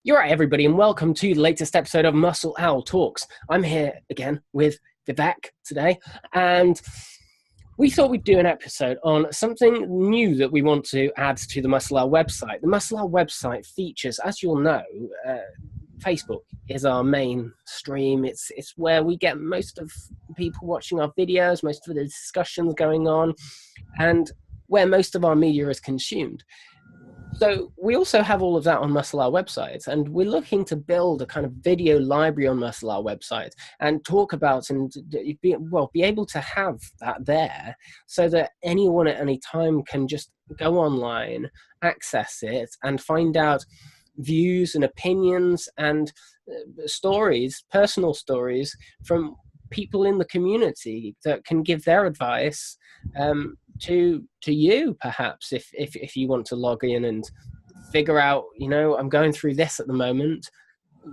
You're right, everybody, and welcome to the latest episode of Muscle Owl Talks. I'm here again with Vivek today, and we thought we'd do an episode on something new that we want to add to the Muscle Owl website. The Muscle Owl website features, as you'll know, Facebook is our main stream. It's where we get most of people watching our videos, most of the discussions going on, and where most of our media is consumed. So we also have all of that on Muscle Owl website, and we're looking to build a kind of video library on Muscle Owl website and talk about and be able to have that there so that anyone at any time can just go online, access it, and find out views and opinions and stories, personal stories from people in the community that can give their advice to you, perhaps, if you want to log in and figure out, I'm going through this at the moment.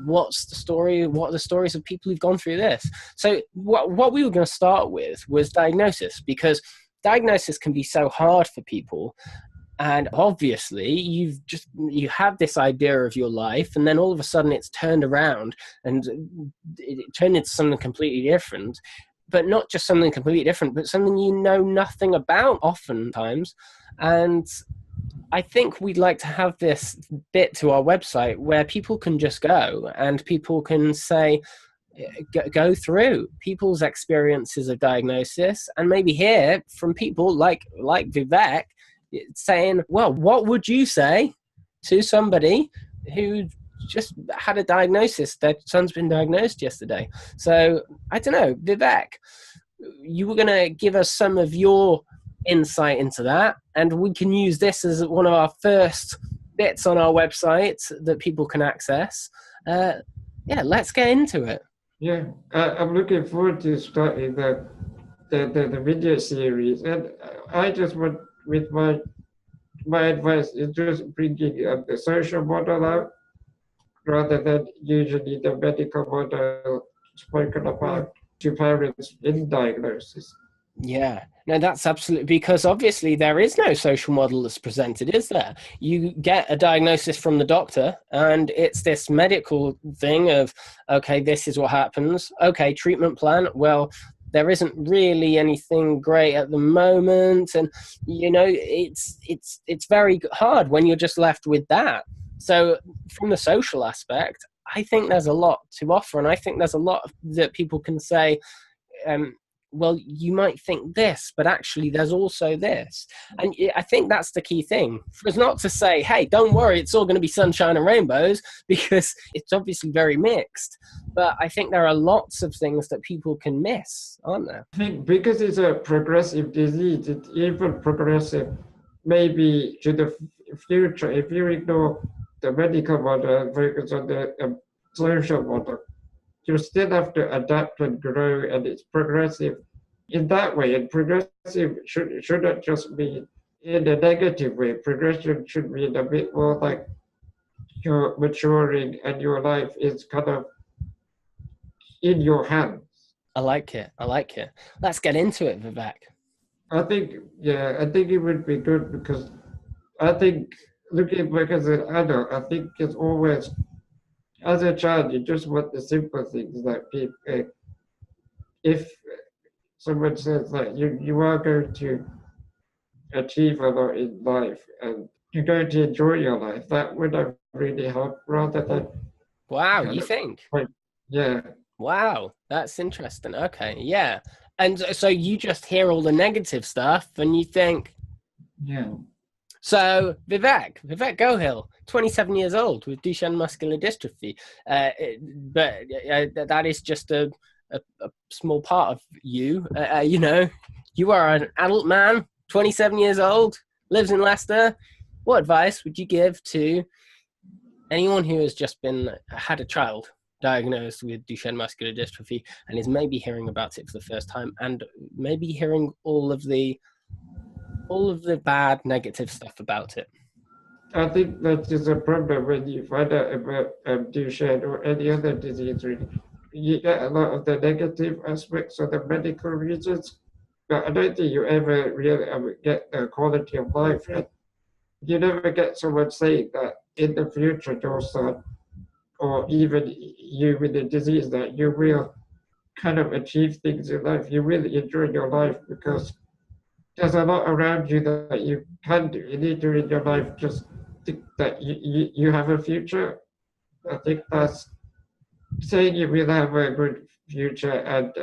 What's the story? What are the stories of people who've gone through this? So what we were going to start with was diagnosis, because diagnosis can be so hard for people. And obviously you have this idea of your life, and then all of a sudden it's turned around and it turned into something completely different. But not just something completely different, but something you know nothing about oftentimes. And I think we'd like to have this bit to our website where people can just go and people can say, go through people's experiences of diagnosis and maybe hear from people like Vivek saying, well, what would you say to somebody who just had a diagnosis? Their son's been diagnosed yesterday. So I don't know, Vivek, you were going to give us some of your insight into that, and we can use this as one of our first bits on our website that people can access. Let's get into it. Yeah, I'm looking forward to starting the video series, and I just want, with my advice is just bringing the social model out rather than usually the medical model spoken about to parents in diagnosis. Yeah, no, that's absolutely, because obviously there is no social model that's presented, is there? You get a diagnosis from the doctor and it's this medical thing of, okay, this is what happens. Okay, treatment plan. Well, there isn't really anything great at the moment. And, it's very hard when you're just left with that. So from the social aspect, I think there's a lot to offer. And I think there's a lot that people can say, well, you might think this, but actually there's also this. And I think that's the key thing. For us not to say, hey, don't worry, it's all going to be sunshine and rainbows, because it's obviously very mixed. But I think there are lots of things that people can miss, aren't there? I think because it's a progressive disease, it's even progressive maybe to the future. If you ignore the medical model and focus on the social model, you still have to adapt and grow, and it's progressive in that way. And progressive shouldn't just be in a negative way. Progression should be in a bit more like you're maturing and your life is kind of in your hands. I like it. Let's get into it, Vivek. I think it would be good, because I think looking back as an adult, I think it's always, as a child, you just want the simple things, like people, if someone says that you are going to achieve a lot in life and you're going to enjoy your life, that would have really helped rather than... Wow, you think? Yeah. Wow, that's interesting. Okay, yeah. And so you just hear all the negative stuff and you think... Yeah. So Vivek Gohil, 27 years old with Duchenne muscular dystrophy. But that is just a small part of you. You are an adult man, 27 years old, lives in Leicester. What advice would you give to anyone who has just had a child diagnosed with Duchenne muscular dystrophy and is maybe hearing about it for the first time, and maybe hearing all of the bad, negative stuff about it? I think that is a problem when you find out about Duchenne or any other disease, really. You get a lot of the negative aspects of the medical reasons, but I don't think you ever really get the quality of life. And you never get someone saying that in the future they'll start or even you with the disease, that you will kind of achieve things in life. You will enjoy your life because there's a lot around you that you can do. You need to in your life just think that you have a future. I think that's saying you will have a good future, and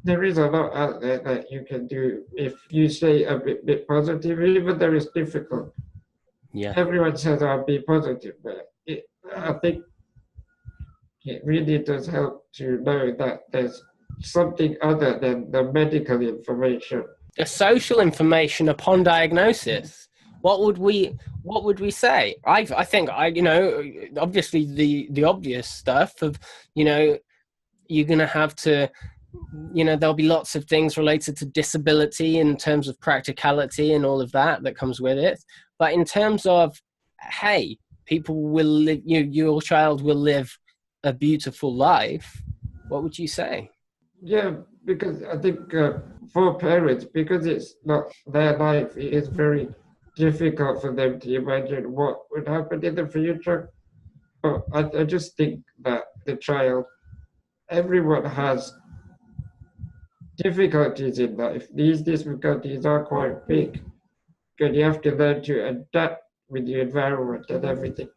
there is a lot out there that you can do if you stay a bit positive, even though it's difficult. Yeah. Everyone says I'll be positive, but I think it really does help to know that there's something other than the medical information. The social information upon diagnosis. What would we say? I think obviously the obvious stuff of, you're gonna have to, there'll be lots of things related to disability in terms of practicality and all of that comes with it. But in terms of, hey, people will live, your child will live a beautiful life, what would you say? Yeah, because I think for parents, because it's not their life, it is very difficult for them to imagine what would happen in the future. But I just think that the child, everyone has difficulties in life. These difficulties are quite big because you have to learn to adapt with the environment and everything.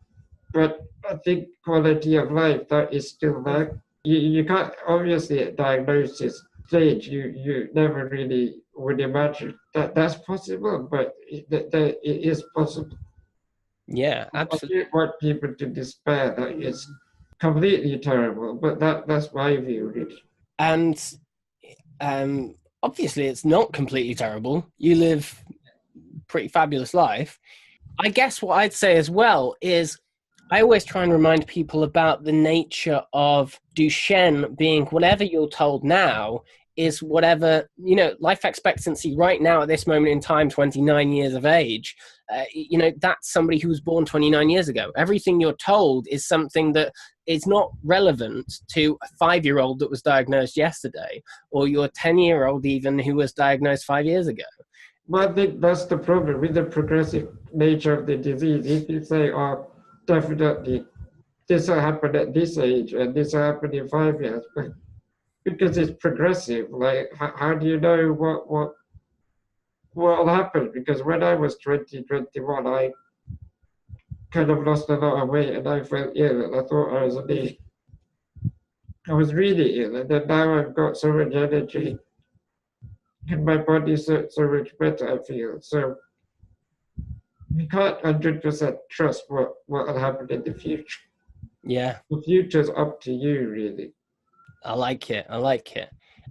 But I think quality of life, that is still there. You can't, obviously at diagnosis stage, you never really would imagine that that's possible, but it is possible. Yeah, I absolutely. don't want people to despair that it's completely terrible, but that's my view, really. And obviously it's not completely terrible. You live pretty fabulous life. I guess what I'd say as well is I always try and remind people about the nature of Duchenne being whatever you're told now is whatever, life expectancy right now at this moment in time, 29 years of age, that's somebody who was born 29 years ago. Everything you're told is something that is not relevant to a 5-year-old that was diagnosed yesterday, or your 10-year-old even who was diagnosed 5 years ago. Well, I think that's the problem with the progressive nature of the disease. If you say, oh, definitely this will happen at this age and this will happen in 5 years, but because it's progressive, like how do you know what will happen? Because when I was 21, I kind of lost a lot of weight and I felt ill and I thought I was really ill, and then now I've got so much energy and my body's so much better, I feel. So you can't 100% trust what will happen in the future. Yeah, The future's up to you, really. I like it. I like it.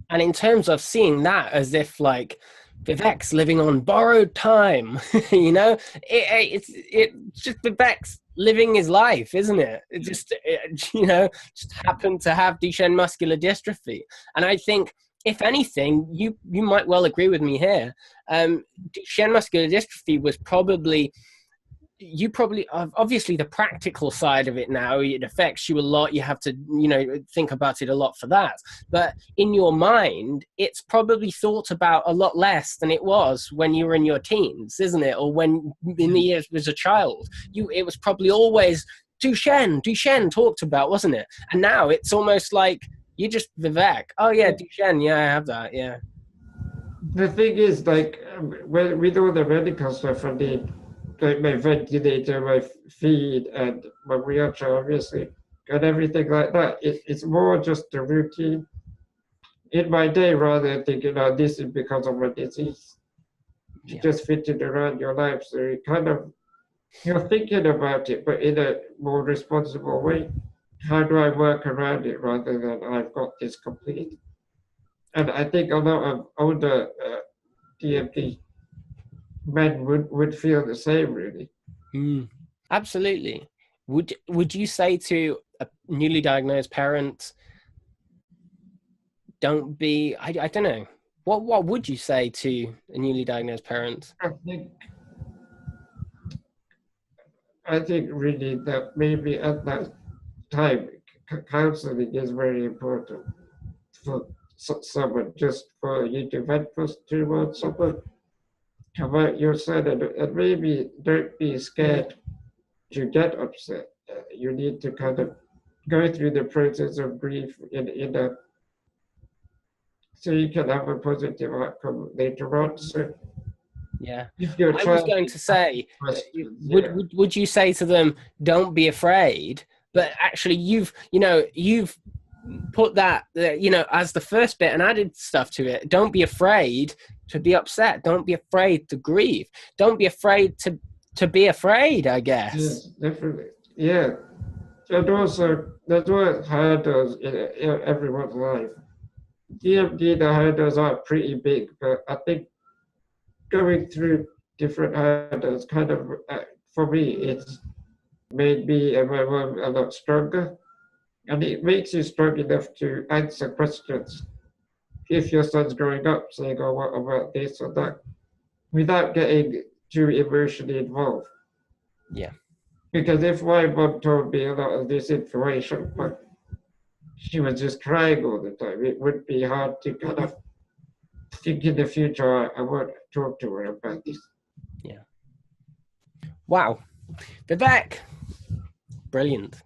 And in terms of seeing that as if like Vivek's living on borrowed time, it's just Vivek's living his life, isn't it? Just happened to have Duchenne muscular dystrophy. And I think, if anything, you might well agree with me here. Duchenne muscular dystrophy was probably obviously the practical side of it now, it affects you a lot. You have to, think about it a lot for that. But in your mind, it's probably thought about a lot less than it was when you were in your teens, isn't it? Or when in the years as a child, it was probably always Duchenne talked about, wasn't it? And now it's almost like you just Vivek. Oh yeah, Duchenne. Yeah, I have that. Yeah. The thing is, like, with all the medical stuff, I need like my ventilator, my feed, and my wheelchair, obviously, and everything like that. It's more just a routine in my day rather than thinking, oh, this is because of a disease. You just fit it around your life. So you're thinking about it, but in a more responsible way. How do I work around it rather than I've got this complete? And I think a lot of older DMD men would feel the same, really. Absolutely. Would you say to a newly diagnosed parent, don't be, I don't know, what would you say to a newly diagnosed parent? I think really that maybe at that time, counseling is very important for someone, just for you to vent to someone about your son, and maybe don't be scared to get upset. You need to kind of go through the process of grief in a so you can have a positive outcome later on. So Yeah. if you're I was trying going to to ask say, questions, would, yeah, would would you say to them, don't be afraid? But actually, you've put that, as the first bit and added stuff to it. Don't be afraid to be upset. Don't be afraid to grieve. Don't be afraid to be afraid, I yes, guess. definitely, yeah. And also, that's what hurdles in everyone's life. DMD, the hurdles are pretty big, but I think going through different hurdles kind of, for me, it's made me and my mom a lot stronger. And it makes you strong enough to answer questions if your son's growing up, saying, oh, what about this or that, without getting too emotionally involved. Yeah. Because if my mom told me a lot of this information, but she was just crying all the time, it would be hard to kind of think in the future I won't talk to her about this. Yeah. Wow. Vivek, brilliant.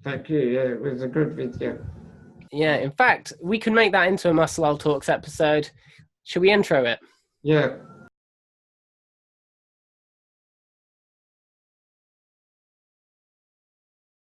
Thank you. Yeah, it was a good video. Yeah, in fact, we can make that into a Muscle Talks episode. Should we intro it? Yeah.